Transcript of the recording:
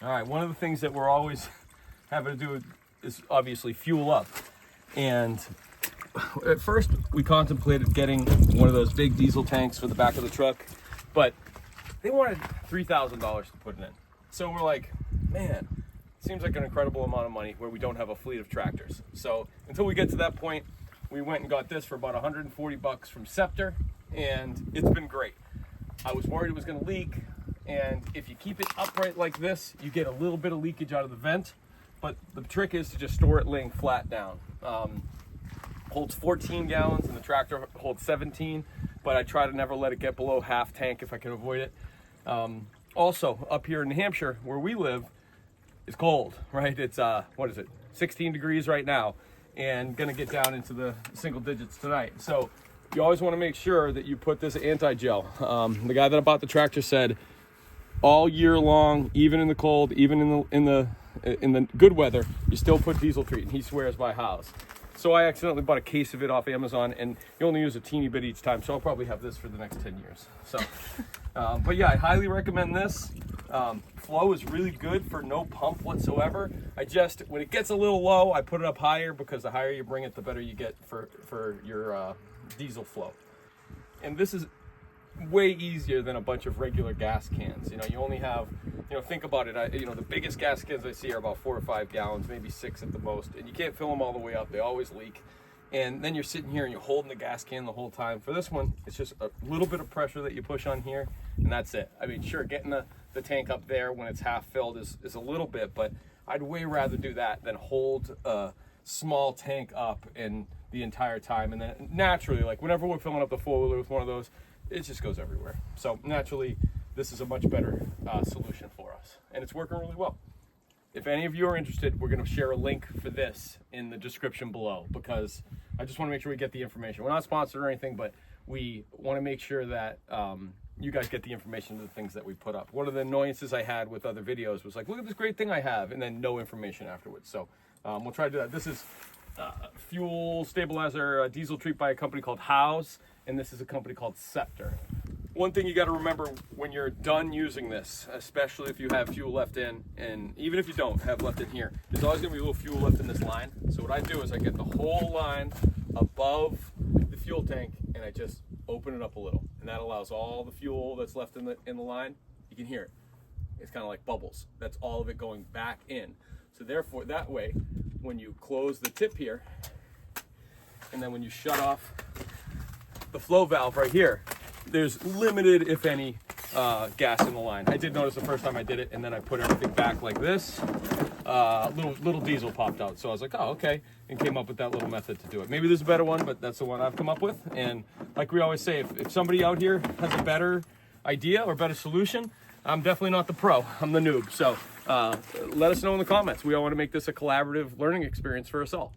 All right, one of the things that we're always having to do is obviously fuel up. And at first we contemplated getting one of those big diesel tanks for the back of the truck, but they wanted $3,000 to put it in. So we're like, man, it seems like an incredible amount of money where we don't have a fleet of tractors. So until we get to that point, we went and got this for about 140 bucks from Scepter, and it's been great. I was worried it was gonna leak, and if you keep it upright like this, you get a little bit of leakage out of the vent, but the trick is to just store it laying flat down. Holds 14 gallons and the tractor holds 17, but I try to never let it get below half tank if I can avoid it. Also, up here in New Hampshire, where we live, it's cold, right? It's, 16 degrees right now, and gonna get down into the single digits tonight. So you always wanna make sure that you put this anti-gel. The guy that I bought the tractor said, all year long, even in the cold, even in the good weather, you still put diesel treat, and he swears by House. So I accidentally bought a case of it off Amazon, and you only use a teeny bit each time, so I'll probably have this for the next 10 years. So, but yeah, I highly recommend this. Flow is really good for no pump whatsoever. When it gets a little low, I put it up higher, because the higher you bring it, the better you get for your diesel flow. And this is way easier than a bunch of regular gas cans. You know, you only have, think about it. The biggest gas cans I see are about 4 or 5 gallons, maybe 6 at the most, and you can't fill them all the way up. They always leak. And then you're sitting here and you're holding the gas can the whole time. For this one, it's just a little bit of pressure that you push on here, and that's it. I mean, sure, getting the tank up there when it's half filled is a little bit, but I'd way rather do that than hold a small tank up in the entire time. And then naturally, like whenever we're filling up the four-wheeler with one of those, it just goes everywhere. So naturally, this is a much better solution for us, and it's working really well. If any of you are interested, we're going to share a link for this in the description below, because I just want to make sure we get the information. We're not sponsored or anything, but we want to make sure that you guys get the information of the things that we put up. One of the annoyances I had with other videos was like, look at this great thing I have, and then no information afterwards. So we'll try to do that. This is fuel stabilizer diesel treat by a company called House, and this is a company called Scepter. One thing you got to remember when you're done using this, especially if you have fuel left in, and even if you don't have left in here, there's always going to be a little fuel left in this line. So what I do is I get the whole line above the fuel tank, and I just open it up a little, and that allows all the fuel that's left in the line. You can hear it. It's kind of like bubbles. That's all of it going back in. So therefore, that way, when you close the tip here, and then when you shut off the flow valve right here, there's limited, if any, gas in the line. I did notice the first time I did it, and then I put everything back like this. Little diesel popped out, so I was like, oh, okay, and came up with that little method to do it. Maybe there's a better one, but that's the one I've come up with. And like we always say, if somebody out here has a better idea or better solution, I'm definitely not the pro, I'm the noob. So let us know in the comments. We all want to make this a collaborative learning experience for us all.